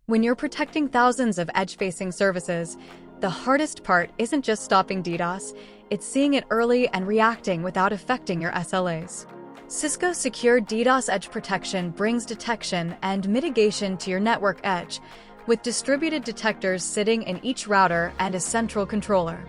When you're protecting thousands of edge-facing services, the hardest part isn't just stopping DDoS, it's seeing it early and reacting without affecting your SLAs. Cisco Secure DDoS Edge Protection brings detection and mitigation to your network edge, with distributed detectors sitting in each router and a central controller.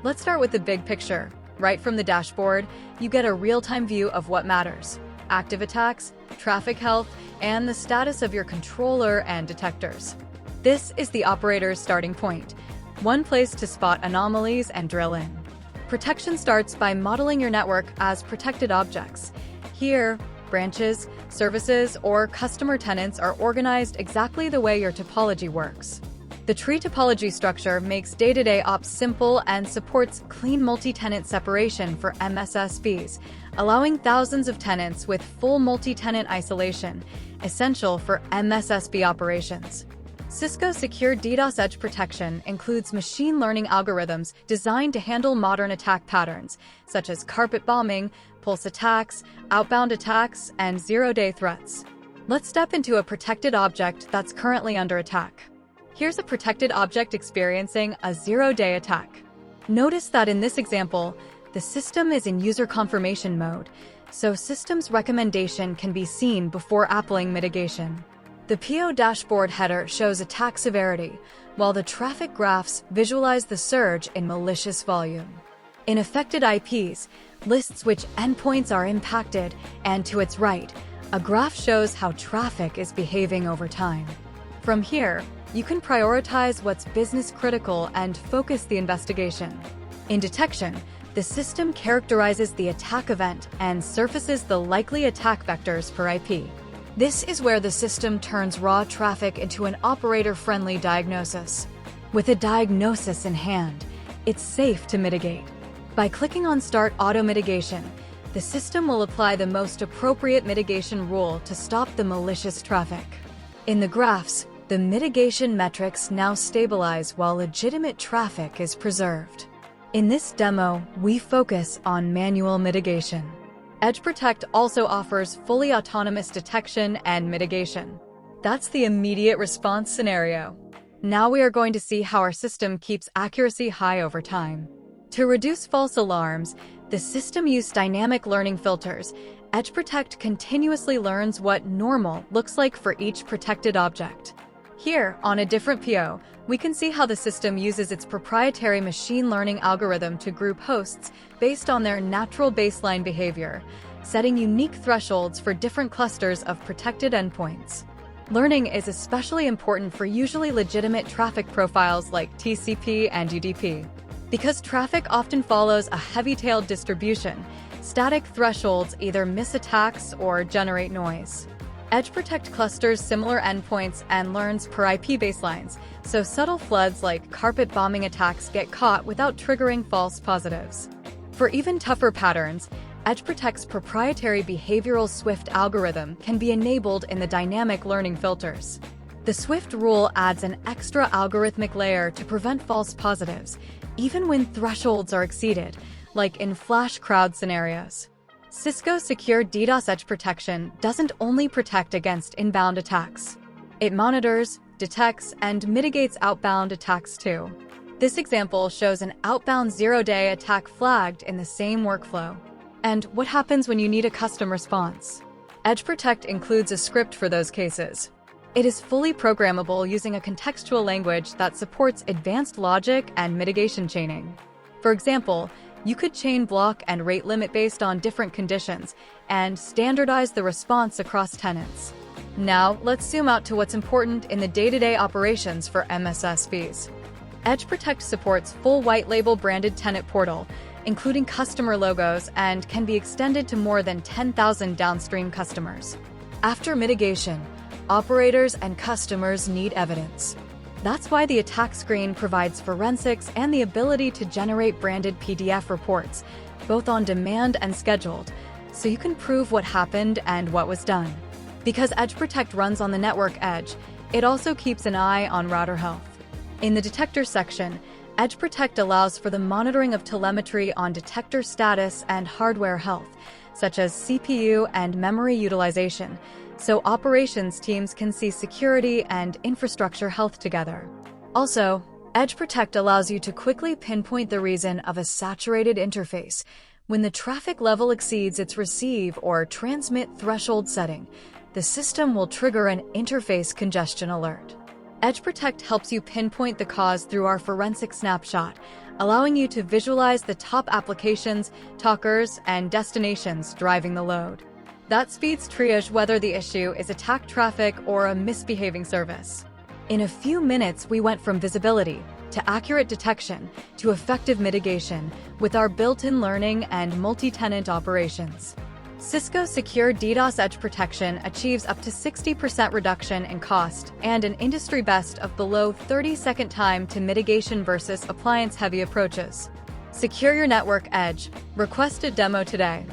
Let's start with the big picture. Right from the dashboard, you get a real-time view of what matters: active attacks, traffic health, and the status of your controller and detectors. This is the operator's starting point, one place to spot anomalies and drill in. Protection starts by modeling your network as protected objects. Here, branches, services, or customer tenants are organized exactly the way your topology works. The tree topology structure makes day-to-day ops simple and supports clean multi-tenant separation for MSSPs, allowing thousands of tenants with full multi-tenant isolation, essential for MSSP operations. Cisco Secure DDoS Edge Protection includes machine learning algorithms designed to handle modern attack patterns, such as carpet bombing, pulse attacks, outbound attacks, and zero-day threats. Let's step into a protected object that's currently under attack. Here's a protected object experiencing a zero-day attack. Notice that in this example, the system is in user confirmation mode, so system's recommendation can be seen before applying mitigation. The PO dashboard header shows attack severity, while the traffic graphs visualize the surge in malicious volume. In affected IPs, lists which endpoints are impacted, and to its right, a graph shows how traffic is behaving over time. From here, you can prioritize what's business critical and focus the investigation. In detection, the system characterizes the attack event and surfaces the likely attack vectors per IP. This is where the system turns raw traffic into an operator-friendly diagnosis. With a diagnosis in hand, it's safe to mitigate. By clicking on Start Auto Mitigation, the system will apply the most appropriate mitigation rule to stop the malicious traffic. In the graphs, the mitigation metrics now stabilize while legitimate traffic is preserved. In this demo, we focus on manual mitigation. Edge Protect also offers fully autonomous detection and mitigation. That's the immediate response scenario. Now we are going to see how our system keeps accuracy high over time. To reduce false alarms, the system used dynamic learning filters. Edge Protect continuously learns what normal looks like for each protected object. Here, on a different PO, we can see how the system uses its proprietary machine learning algorithm to group hosts based on their natural baseline behavior, setting unique thresholds for different clusters of protected endpoints. Learning is especially important for usually legitimate traffic profiles like TCP and UDP. Because traffic often follows a heavy-tailed distribution, static thresholds either miss attacks or generate noise. Edge Protect clusters similar endpoints and learns per IP baselines, so subtle floods like carpet bombing attacks get caught without triggering false positives. For even tougher patterns, Edge Protect's proprietary behavioral Swift algorithm can be enabled in the dynamic learning filters. The Swift rule adds an extra algorithmic layer to prevent false positives, even when thresholds are exceeded, like in flash crowd scenarios. Cisco Secure DDoS Edge Protection doesn't only protect against inbound attacks. It monitors, detects, and mitigates outbound attacks too. This example shows an outbound zero-day attack flagged in the same workflow. And what happens when you need a custom response? Edge Protect includes a script for those cases. It is fully programmable using a contextual language that supports advanced logic and mitigation chaining. For example, you could chain block and rate limit based on different conditions and standardize the response across tenants. Now, let's zoom out to what's important in the day-to-day operations for MSSPs. Edge Protect supports full white label branded tenant portal, including customer logos, and can be extended to more than 10,000 downstream customers. After mitigation, operators and customers need evidence. That's why the attack screen provides forensics and the ability to generate branded PDF reports, both on demand and scheduled, so you can prove what happened and what was done. Because Edge Protect runs on the network edge, it also keeps an eye on router health. In the detector section, Edge Protect allows for the monitoring of telemetry on detector status and hardware health, such as CPU and memory utilization, so operations teams can see security and infrastructure health together. Also, Edge Protect allows you to quickly pinpoint the reason of a saturated interface. When the traffic level exceeds its receive or transmit threshold setting, the system will trigger an interface congestion alert. Edge Protect helps you pinpoint the cause through our forensic snapshot, allowing you to visualize the top applications, talkers, and destinations driving the load. That speeds triage whether the issue is attack traffic or a misbehaving service. In a few minutes, we went from visibility to accurate detection to effective mitigation with our built-in learning and multi-tenant operations. Cisco Secure DDoS Edge Protection achieves up to 60% reduction in cost and an industry best of below 30-second time to mitigation versus appliance-heavy approaches. Secure your network edge. Request a demo today.